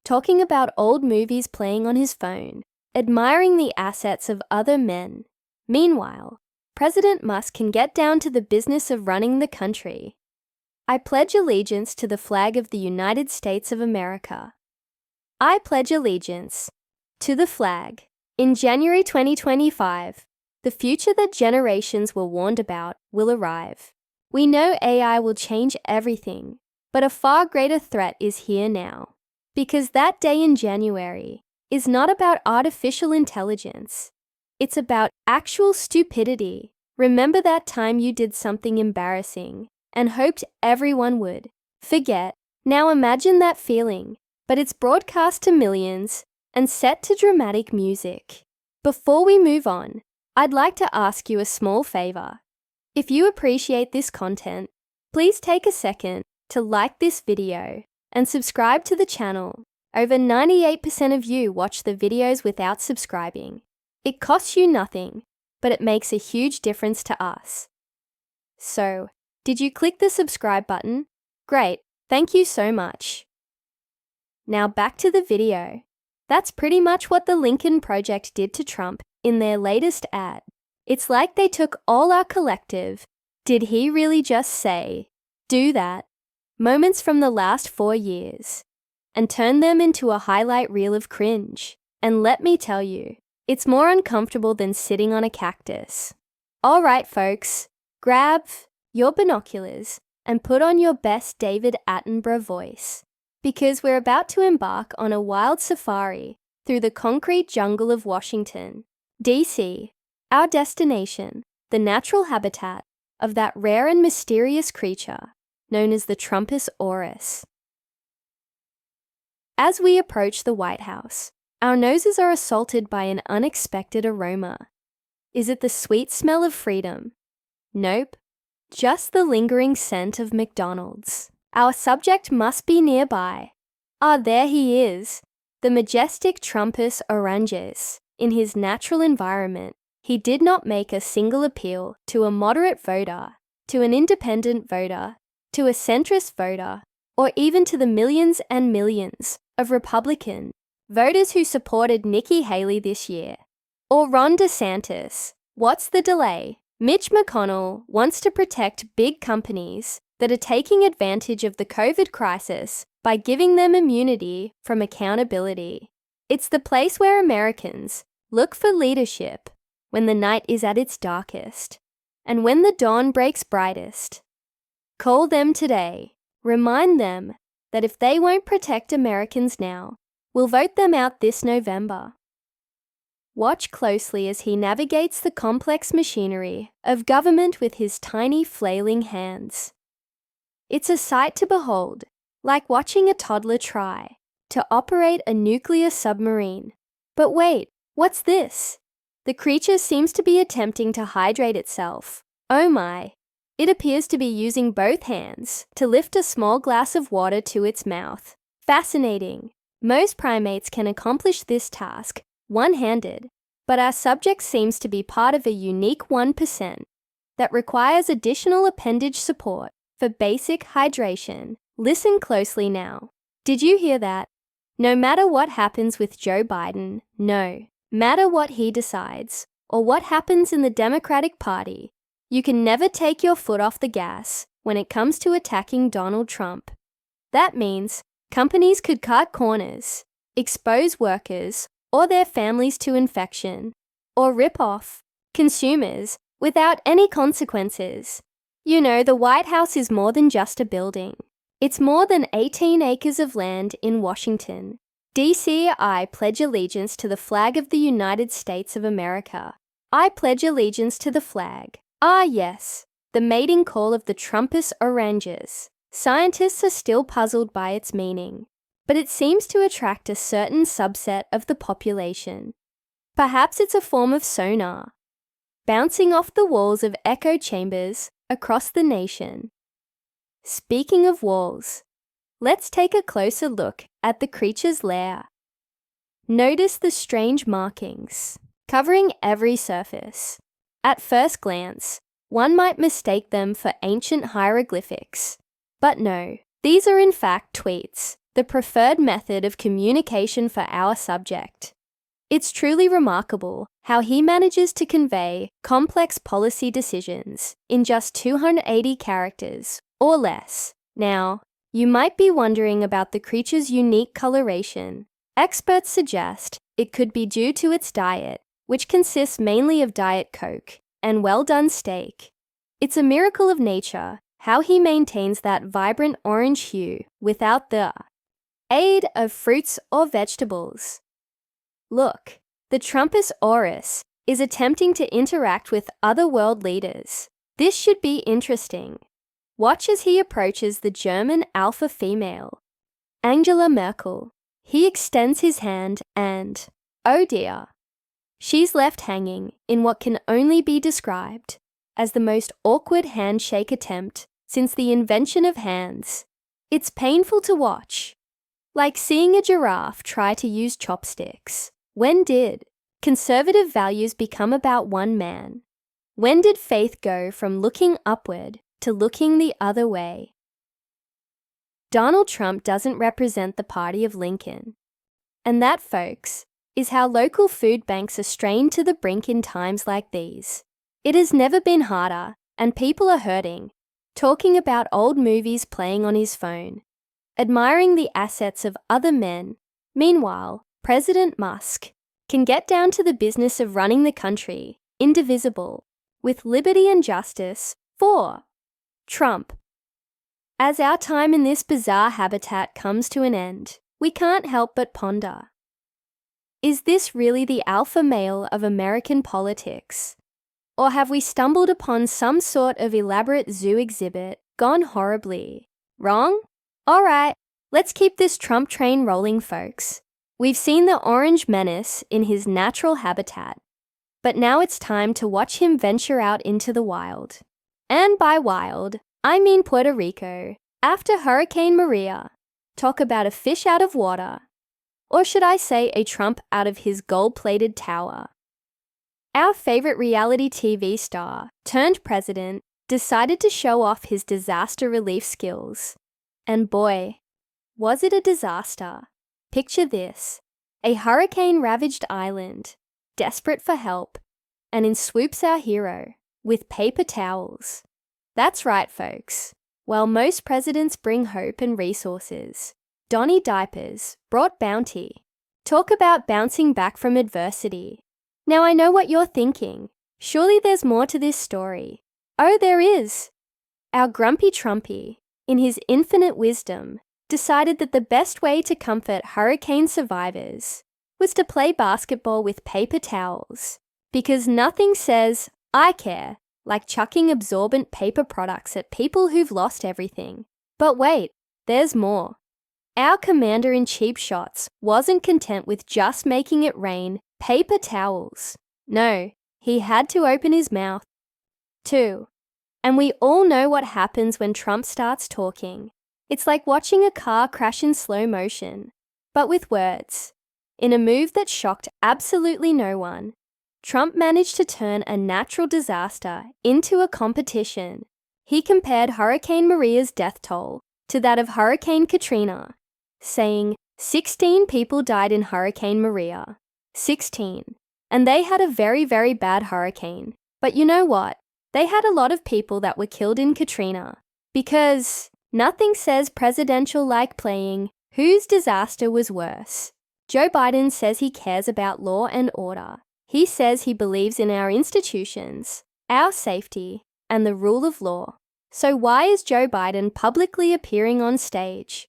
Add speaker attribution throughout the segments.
Speaker 1: talking about old movies playing on his phone, admiring the assets of other men. Meanwhile, President Musk can get down to the business of running the country. I pledge allegiance to the flag of the United States of America. I pledge allegiance to the flag. In January 2025, the future that generations were warned about will arrive. We know AI will change everything, but a far greater threat is here now. Because that day in January is not about artificial intelligence. It's about actual stupidity. Remember that time you did something embarrassing and hoped everyone would forget? Now imagine that feeling, but it's broadcast to millions and set to dramatic music. Before we move on, I'd like to ask you a small favor. If you appreciate this content, please take a second to like this video and subscribe to the channel. Over 98% of you watch the videos without subscribing. It costs you nothing, but it makes a huge difference to us. So, did you click the subscribe button? Great, thank you so much. Now back to the video. That's pretty much what the Lincoln Project did to Trump in their latest ad. It's like they took all our collective, did he really just say, do that, moments from the last 4 years, and turned them into a highlight reel of cringe. And let me tell you, it's more uncomfortable than sitting on a cactus. All right, folks, grab your binoculars and put on your best David Attenborough voice, because we're about to embark on a wild safari through the concrete jungle of Washington, D.C., our destination, the natural habitat of that rare and mysterious creature known as the Trumpus auris. As we approach the White House, our noses are assaulted by an unexpected aroma. Is it the sweet smell of freedom? Nope, just the lingering scent of McDonald's. Our subject must be nearby. Ah, there he is, the majestic Trumpus oranges. In his natural environment, he did not make a single appeal to a moderate voter, to an independent voter, to a centrist voter, or even to the millions and millions of Republican voters who supported Nikki Haley this year. Or Ron DeSantis. What's the delay? Mitch McConnell wants to protect big companies that are taking advantage of the COVID crisis by giving them immunity from accountability. It's the place where Americans look for leadership when the night is at its darkest and when the dawn breaks brightest. Call them today. Remind them that if they won't protect Americans now, we'll vote them out this November. Watch closely as he navigates the complex machinery of government with his tiny flailing hands. It's a sight to behold, like watching a toddler try to operate a nuclear submarine. But wait, what's this? The creature seems to be attempting to hydrate itself. Oh my! It appears to be using both hands to lift a small glass of water to its mouth. Fascinating. Most primates can accomplish this task one-handed, but our subject seems to be part of a unique 1% that requires additional appendage support for basic hydration. Listen closely now. Did you hear that? No matter what happens with Joe Biden, no matter what he decides, or what happens in the Democratic Party, you can never take your foot off the gas when it comes to attacking Donald Trump. That means companies could cut corners, expose workers or their families to infection, or rip off consumers without any consequences. You know, the White House is more than just a building. It's more than 18 acres of land in Washington. D.C. I pledge allegiance to the flag of the United States of America. I pledge allegiance to the flag. Ah yes, the mating call of the Trumpus oranges. Scientists are still puzzled by its meaning, but it seems to attract a certain subset of the population. Perhaps it's a form of sonar, bouncing off the walls of echo chambers across the nation. Speaking of walls, let's take a closer look at the creature's lair. Notice the strange markings covering every surface. At first glance, one might mistake them for ancient hieroglyphics. But no, these are in fact tweets the preferred method of communication for our subject. It's truly remarkable how he manages to convey complex policy decisions in just 280 characters or less. Now, you might be wondering about the creature's unique coloration. Experts suggest it could be due to its diet, which consists mainly of Diet Coke and well-done steak. It's a miracle of nature how he maintains that vibrant orange hue without the aid of fruits or vegetables. Look, the Trumpus aureus is attempting to interact with other world leaders. This should be interesting. Watch as he approaches the German alpha female, Angela Merkel. He extends his hand and, oh dear, she's left hanging in what can only be described as the most awkward handshake attempt since the invention of hands. It's painful to watch. Like seeing a giraffe try to use chopsticks. When did conservative values become about one man? When did faith go from looking upward to looking the other way? Donald Trump doesn't represent the party of Lincoln. And that, folks, is how local food banks are strained to the brink in times like these. It has never been harder, and people are hurting, talking about old movies playing on his phone, admiring the assets of other men. Meanwhile, President Musk can get down to the business of running the country, indivisible, with liberty and justice for Trump. As our time in this bizarre habitat comes to an end, we can't help but ponder. Is this really the alpha male of American politics? Or have we stumbled upon some sort of elaborate zoo exhibit gone horribly wrong? All right, let's keep this Trump train rolling, folks. We've seen the orange menace in his natural habitat, but now it's time to watch him venture out into the wild. And by wild, I mean Puerto Rico, after Hurricane Maria. Talk about a fish out of water. Or should I say a Trump out of his gold-plated tower? Our favorite reality TV star, turned president, decided to show off his disaster relief skills. And boy, was it a disaster. Picture this, a hurricane-ravaged island, desperate for help, and in swoops our hero, with paper towels. That's right, folks. While most presidents bring hope and resources, Donny Diapers brought bounty. Talk about bouncing back from adversity. Now I know what you're thinking. Surely there's more to this story. Oh, there is. Our grumpy Trumpy, in his infinite wisdom, decided that the best way to comfort hurricane survivors was to play basketball with paper towels, because nothing says, I care, like chucking absorbent paper products at people who've lost everything. But wait, there's more. Our commander-in-chief shots wasn't content with just making it rain paper towels. No, he had to open his mouth, too. And we all know what happens when Trump starts talking. It's like watching a car crash in slow motion, but with words. In a move that shocked absolutely no one, Trump managed to turn a natural disaster into a competition. He compared Hurricane Maria's death toll to that of Hurricane Katrina, saying 16 people died in Hurricane Maria. 16. And they had a very, very bad hurricane. But you know what? They had a lot of people that were killed in Katrina. Because nothing says presidential like playing whose disaster was worse. Joe Biden says he cares about law and order. He says he believes in our institutions, our safety, and the rule of law. So why is Joe Biden publicly appearing on stage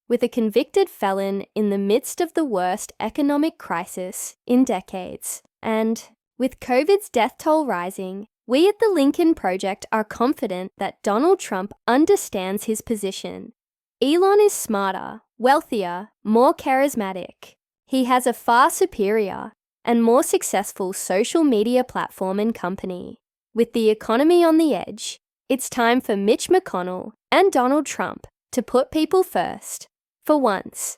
Speaker 1: with a convicted felon in the midst of the worst economic crisis in decades? And with COVID's death toll rising, we at the Lincoln Project are confident that Donald Trump understands his position. Elon is smarter, wealthier, more charismatic. He has a far superior and more successful social media platform and company. With the economy on the edge, it's time for Mitch McConnell and Donald Trump to put people first. For once,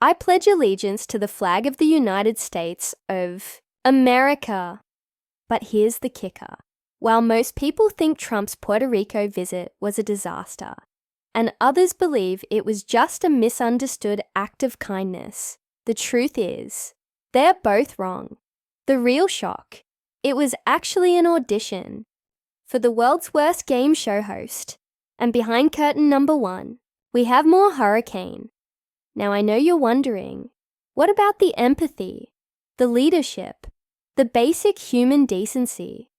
Speaker 1: I pledge allegiance to the flag of the United States of America. But here's the kicker. While most people think Trump's Puerto Rico visit was a disaster, and others believe it was just a misunderstood act of kindness. The truth is, they're both wrong. The real shock, it was actually an audition for the world's worst game show host. And behind curtain number 1, we have more hurricane. Now I know you're wondering, what about the empathy, the leadership, the basic human decency?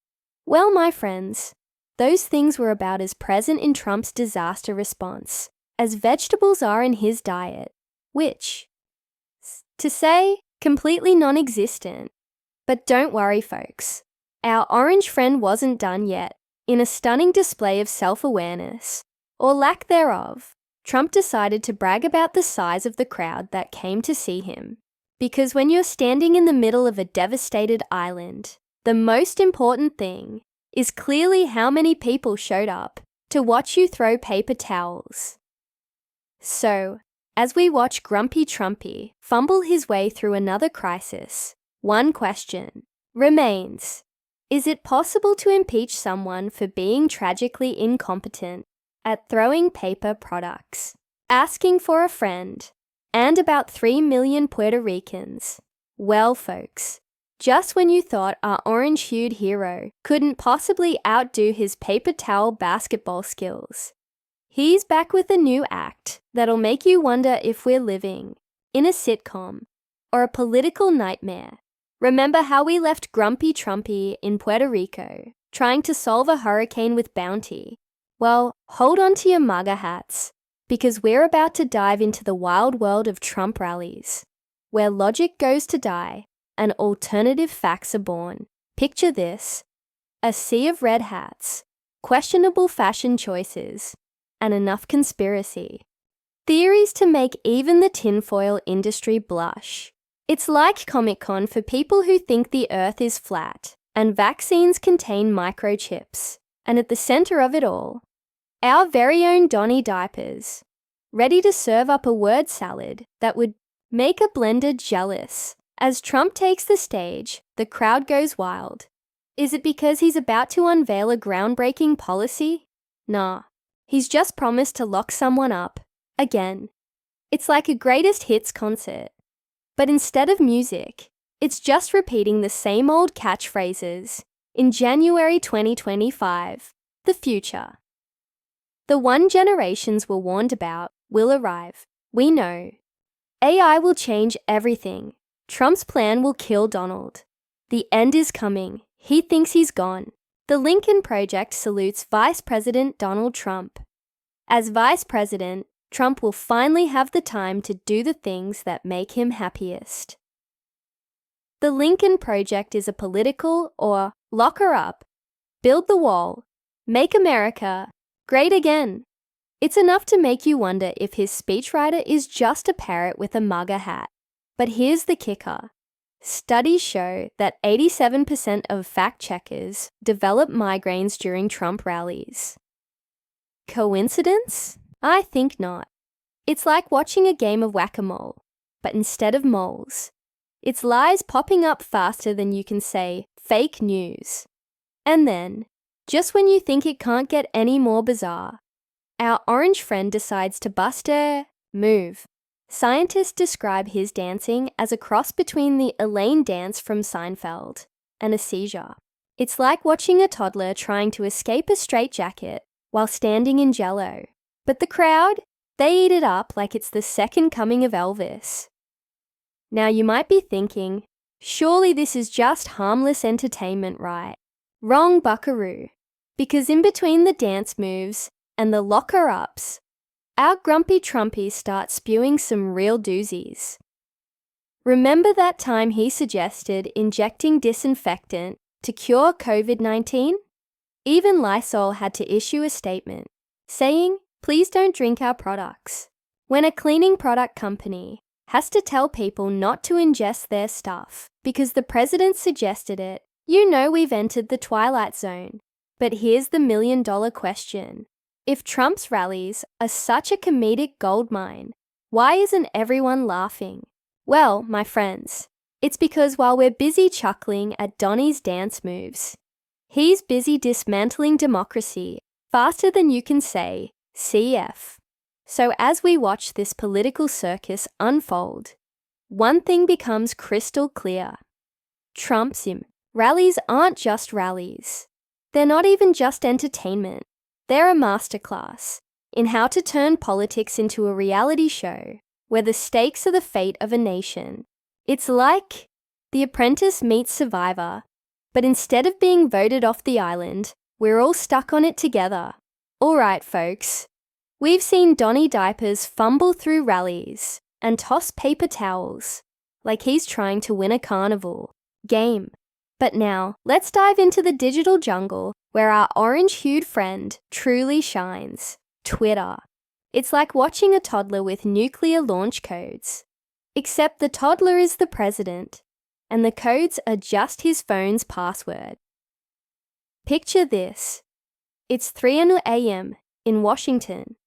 Speaker 1: Well, my friends, those things were about as present in Trump's disaster response as vegetables are in his diet, which, to say, completely non-existent. But don't worry, folks. Our orange friend wasn't done yet. In a stunning display of self-awareness, or lack thereof, Trump decided to brag about the size of the crowd that came to see him. Because when you're standing in the middle of a devastated island, the most important thing is clearly how many people showed up to watch you throw paper towels. So, as we watch Grumpy Trumpy fumble his way through another crisis, one question remains. Is it possible to impeach someone for being tragically incompetent at throwing paper products, asking for a friend, and about 3 million Puerto Ricans? Well, folks, just when you thought our orange-hued hero couldn't possibly outdo his paper towel basketball skills, he's back with a new act that'll make you wonder if we're living in a sitcom or a political nightmare. Remember how we left Grumpy Trumpy in Puerto Rico, trying to solve a hurricane with bounty? Well, hold on to your MAGA hats, because we're about to dive into the wild world of Trump rallies, where logic goes to die and alternative facts are born. Picture this: a sea of red hats, questionable fashion choices, and enough conspiracy theories to make even the tinfoil industry blush. It's like Comic-Con for people who think the Earth is flat and vaccines contain microchips. And at the center of it all, our very own Donny Diapers, ready to serve up a word salad that would make a blender jealous. As Trump takes the stage, the crowd goes wild. Is it because he's about to unveil a groundbreaking policy? Nah, he's just promised to lock someone up. Again. It's like a greatest hits concert. But instead of music, it's just repeating the same old catchphrases. In January 2025, the future. The one generations were warned about will arrive. We know. AI will change everything. Trump's plan will kill Donald. The end is coming. He thinks he's gone. The Lincoln Project salutes Vice President Donald Trump. As Vice President, Trump will finally have the time to do the things that make him happiest. The Lincoln Project is a political or lock her up, build the wall, make America great again. It's enough to make you wonder if his speechwriter is just a parrot with a MAGA hat. But here's the kicker. Studies show that 87% of fact-checkers develop migraines during Trump rallies. Coincidence? I think not. It's like watching a game of whack-a-mole, but instead of moles, it's lies popping up faster than you can say fake news. And then, just when you think it can't get any more bizarre, our orange friend decides to bust a move. Scientists describe his dancing as a cross between the Elaine dance from Seinfeld and a seizure. It's like watching a toddler trying to escape a straitjacket while standing in jello. But the crowd, they eat it up like it's the second coming of Elvis. Now you might be thinking, surely this is just harmless entertainment, right? Wrong, buckaroo. Because in between the dance moves and the locker-ups, our grumpy Trumpies start spewing some real doozies. Remember that time he suggested injecting disinfectant to cure COVID-19? Even Lysol had to issue a statement saying, please don't drink our products. When a cleaning product company has to tell people not to ingest their stuff because the president suggested it, you know we've entered the twilight zone. But here's the million-dollar question. If Trump's rallies are such a comedic goldmine, why isn't everyone laughing? Well, my friends, it's because while we're busy chuckling at Donny's dance moves, he's busy dismantling democracy faster than you can say CF. So as we watch this political circus unfold, one thing becomes crystal clear. Trump's rallies aren't just rallies. They're not even just entertainment. They're a masterclass in how to turn politics into a reality show where the stakes are the fate of a nation. It's like The Apprentice meets Survivor, but instead of being voted off the island, we're all stuck on it together. All right, folks. We've seen Donnie Diapers fumble through rallies and toss paper towels like he's trying to win a carnival game. But now, let's dive into the digital jungle where our orange-hued friend truly shines, Twitter. It's like watching a toddler with nuclear launch codes. Except the toddler is the president, and the codes are just his phone's password. Picture this. It's 3 a.m. in Washington.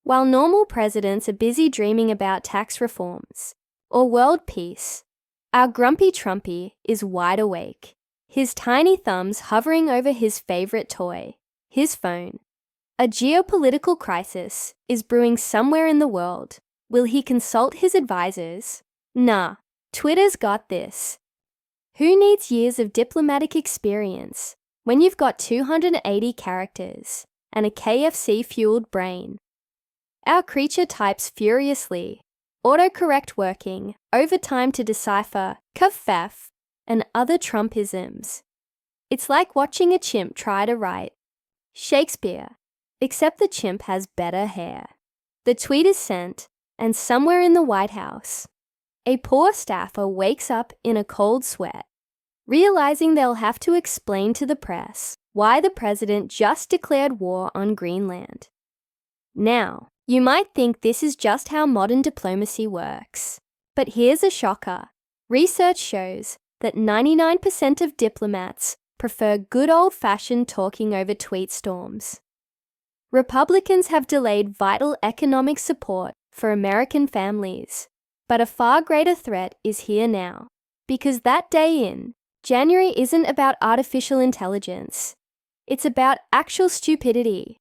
Speaker 1: While normal presidents are busy dreaming about tax reforms or world peace, our grumpy Trumpy is wide awake, his tiny thumbs hovering over his favorite toy, his phone. A geopolitical crisis is brewing somewhere in the world. Will he consult his advisors? Nah, Twitter's got this. Who needs years of diplomatic experience when you've got 280 characters and a KFC-fueled brain? Our creature types furiously, autocorrect working, overtime to decipher kerfuffle and other Trumpisms. It's like watching a chimp try to write Shakespeare, except the chimp has better hair. The tweet is sent, and somewhere in the White House, a poor staffer wakes up in a cold sweat, realizing they'll have to explain to the press why the president just declared war on Greenland. Now, you might think this is just how modern diplomacy works. But here's a shocker. Research shows that 99% of diplomats prefer good old-fashioned talking over tweet storms. Republicans have delayed vital economic support for American families, but a far greater threat is here now. Because that day in January isn't about artificial intelligence. It's about actual stupidity.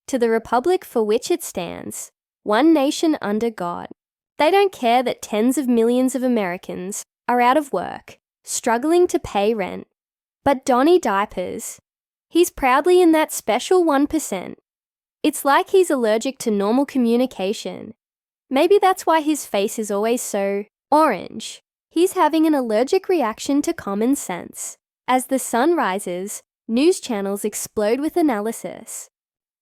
Speaker 1: To the republic for which it stands, one nation under God. They don't care that tens of millions of Americans are out of work, struggling to pay rent. But Donnie Diapers, he's proudly in that special 1%. It's like he's allergic to normal communication. Maybe that's why his face is always so orange. He's having an allergic reaction to common sense. As the sun rises, news channels explode with analysis.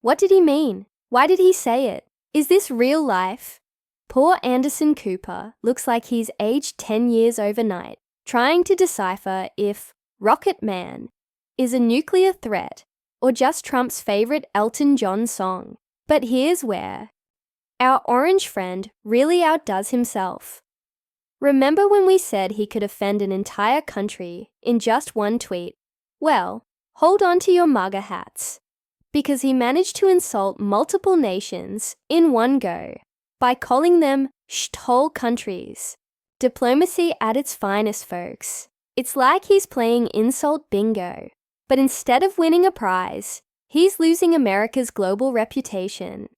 Speaker 1: What did he mean? Why did he say it? Is this real life? Poor Anderson Cooper looks like he's aged 10 years overnight, trying to decipher if Rocket Man is a nuclear threat or just Trump's favorite Elton John song. But here's where our orange friend really outdoes himself. Remember when we said he could offend an entire country in just one tweet? Well, hold on to your MAGA hats. Because he managed to insult multiple nations in one go by calling them shithole countries. Diplomacy at its finest, folks. It's like he's playing insult bingo, but instead of winning a prize, he's losing America's global reputation.